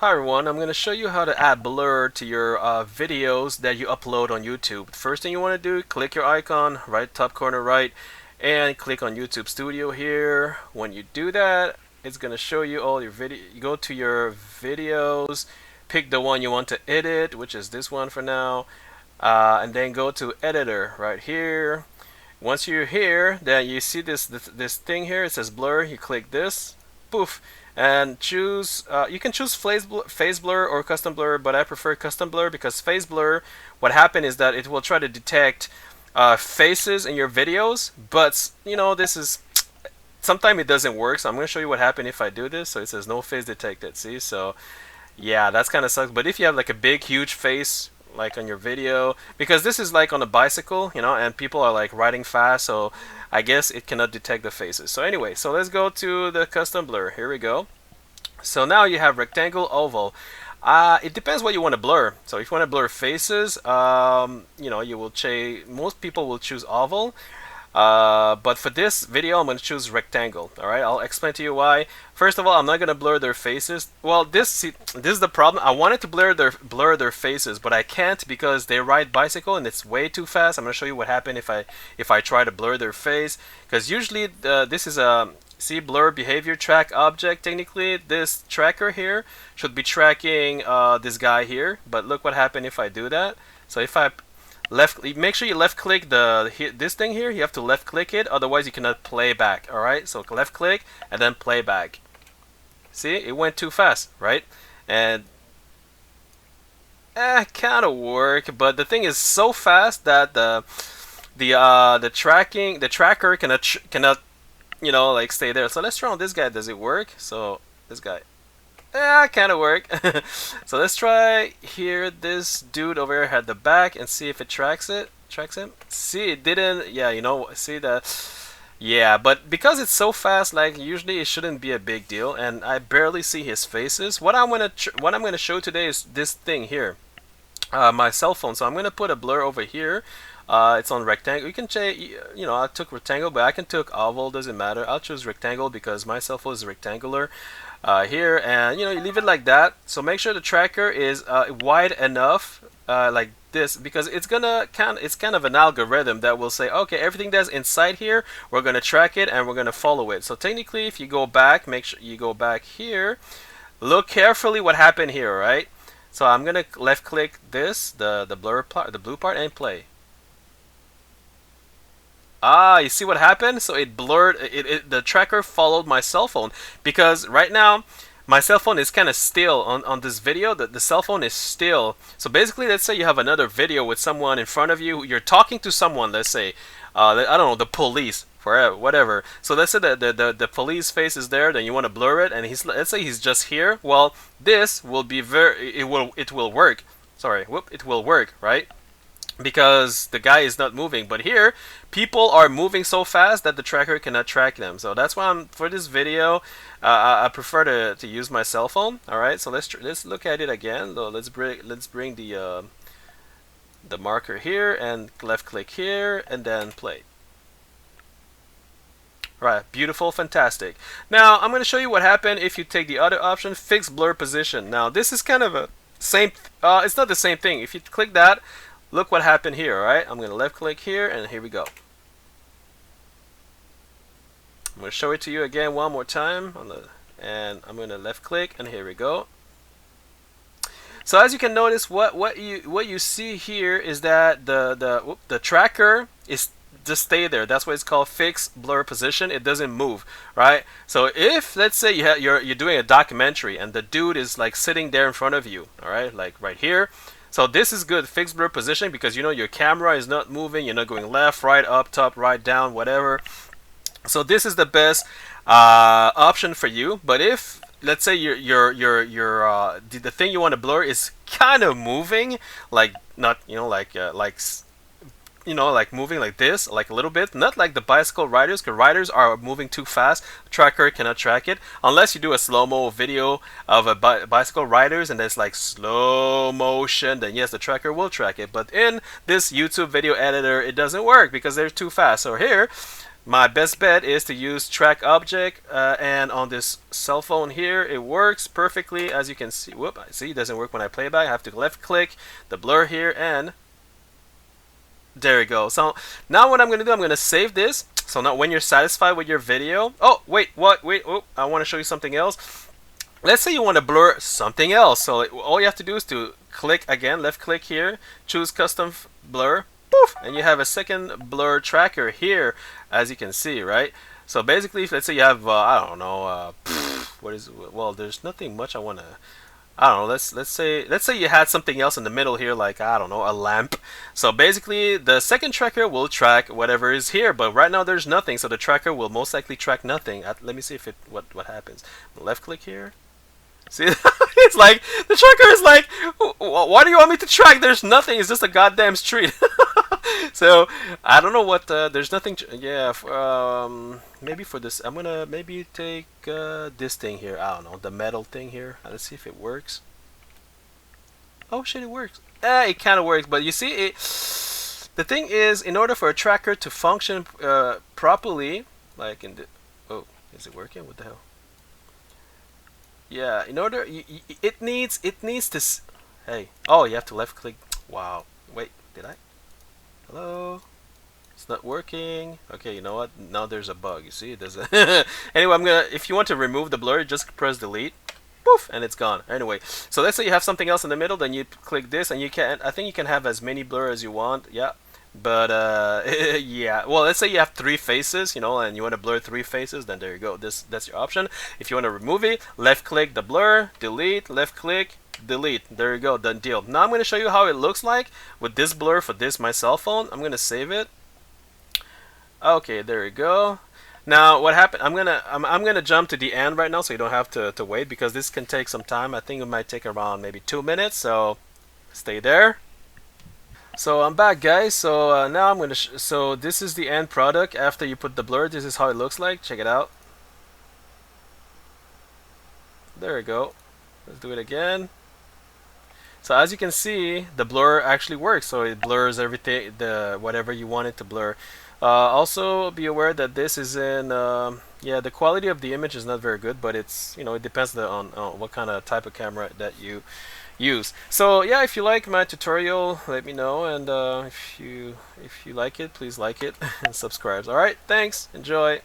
Hi everyone, I'm going to show you how to add blur to your videos that you upload on YouTube. First thing you want to do, click your icon, right top corner right, and click on YouTube Studio here. When you do that, it's going to show you all your video. You go to your videos, pick the one you want to edit, which is this one for now, and then go to editor right here. Once you're here, then you see this thing here. It says blur. You click this, poof, and choose. You can choose phase blur or custom blur, but I prefer custom blur because phase blur. What happens is that it will try to detect faces in your videos, but you know this is sometimes it doesn't work. So I'm going to show you what happens if I do this. So it says no face detected. See, so yeah, that's kind of sucks. But if you have like a big, huge face, like on your video, because this is like on a bicycle, you know, and people are like riding fast, so I guess it cannot detect the faces. So anyway, so let's go to the custom blur. Here we go. So now you have rectangle, oval. It depends what you want to blur. So if you want to blur faces, you know, you will most people will choose oval. But for this video, I'm going to choose rectangle. Alright, I'll explain to you why. First of all, I'm not going to blur their faces. Well, this is the problem. I wanted to blur their faces, but I can't because they ride bicycle and it's way too fast. I'm going to show you what happened if I try to blur their face. Because usually this is a see blur behavior track object. Technically, this tracker here should be tracking this guy here. But look what happened if I do that. So if I make sure you left click this thing here. You have to left click it, otherwise you cannot play back. Alright, so left click and then play back. See, it went too fast, right? And kind of work, but the thing is so fast that the tracker cannot you know, like stay there. So let's try on this guy. Does it work? So this guy kind of work. So let's try here. This dude over here had the back and see if it tracks him. See, it didn't. Yeah, you know, see that. Yeah, but because it's so fast, like usually it shouldn't be a big deal, and I barely see his faces. What I'm gonna show today is this thing here, my cell phone. So I'm gonna put a blur over here. It's on rectangle. You can change, you know, I took rectangle, but I can take oval, doesn't matter. I'll choose rectangle because my cell phone is rectangular here, and you know, you leave it like that. So make sure the tracker is wide enough, like this, because it's kind of an algorithm that will say, okay, everything that's inside here, we're gonna track it and we're gonna follow it. So technically, if you go back, make sure you go back here. Look carefully what happened here, right? So I'm gonna left click this, the blur part, the blue part, and play. Ah, you see what happened? So it blurred, the tracker followed my cell phone because right now my cell phone is kind of still on this video. The cell phone is still. So basically, let's say you have another video with someone in front of you. You're talking to someone, let's say, I don't know, the police, forever, whatever. So let's say the police face is there, then you want to blur it, and let's say he's just here. Well, this will be it will work. Sorry, whoop, it will work, right? Because the guy is not moving, but here people are moving so fast that the tracker cannot track them. So that's why for this video I prefer to use my cell phone. All right, so let's look at it again. So let's bring the marker here and left click here and then play. Right, beautiful, fantastic. Now I'm going to show you what happened if you take the other option, fix blur position. Now this is kind of a same. It's not the same thing. If you click that, look what happened here, alright? I'm going to left click here and here we go. I'm going to show it to you again one more time and I'm going to left click and here we go. So as you can notice, what you see here is that the tracker is just stay there. That's why it's called fix blur position. It doesn't move, right? So if let's say you're doing a documentary and the dude is like sitting there in front of you, all right, like right here. So this is good, fixed blur position, because you know your camera is not moving, you're not going left, right, up, top, right, down, whatever. So this is the best option for you. But if let's say the thing you want to blur is kind of moving, like not like moving like this, like a little bit, not like the bicycle riders, because riders are moving too fast. Tracker cannot track it unless you do a slow-mo video of a bicycle riders and there's like slow motion, then yes, the tracker will track it. But in this YouTube video editor, it doesn't work because they're too fast. So here My best bet is to use track object, and on this cell phone here it works perfectly, as you can see. Whoop, see, it doesn't work when I play back. I have to left click the blur here, and there you go. So now what I'm gonna do, I'm gonna save this. So now when you're satisfied with your video, oh wait, what? Wait, oh, I want to show you something else. Let's say you want to blur something else. So all you have to do is to click again, left click here, choose custom blur, poof, and you have a second blur tracker here, as you can see, right? So basically, let's say you have, I don't know, what is, well, there's nothing much I want to, I don't know. Let's say you had something else in the middle here, like, I don't know, a lamp. So basically, the second tracker will track whatever is here, but right now there's nothing, so the tracker will most likely track nothing. Let me see if it what happens. Left click here. See, it's like the tracker is like, why do you want me to track? There's nothing. It's just a goddamn street. So I don't know what. There's nothing. Yeah. Maybe for this, I'm gonna maybe take this thing here. I don't know, the metal thing here. Let's see if it works. Oh shit, it works. It kind of works, but you see, it. The thing is, in order for a tracker to function properly, like in the. Oh, is it working? What the hell? Yeah, in order, it needs to. Hey, oh, you have to left click. Wow. Wait, did I? Hello. It's not working. Okay, you know what? Now there's a bug. You see, it doesn't. Anyway, I'm gonna. If you want to remove the blur, just press delete. Poof, and it's gone. Anyway, so let's say you have something else in the middle, then you click this, and you can. I think you can have as many blur as you want. Yeah. But yeah. Well, let's say you have 3 faces, you know, and you want to blur 3 faces, then there you go. That's your option. If you want to remove it, left click the blur, delete, left click, delete. There you go, done deal. Now I'm going to show you how it looks like with this blur for this my cell phone. I'm going to save it. Okay, there you go. Now what happened? I'm gonna jump to the end right now, so you don't have to wait, because this can take some time. I think it might take around maybe 2 minutes. So stay there. So I'm back, guys. So now I'm gonna. So this is the end product after you put the blur. This is how it looks like. Check it out. There we go. Let's do it again. So as you can see, the blur actually works. So it blurs everything, the whatever you want it to blur. Also, be aware that this is in. Yeah, the quality of the image is not very good, but it's, you know, it depends on what kind of type of camera that you use. So yeah, if you like my tutorial, let me know, and if you like it, please like it and subscribe. All right, thanks. Enjoy.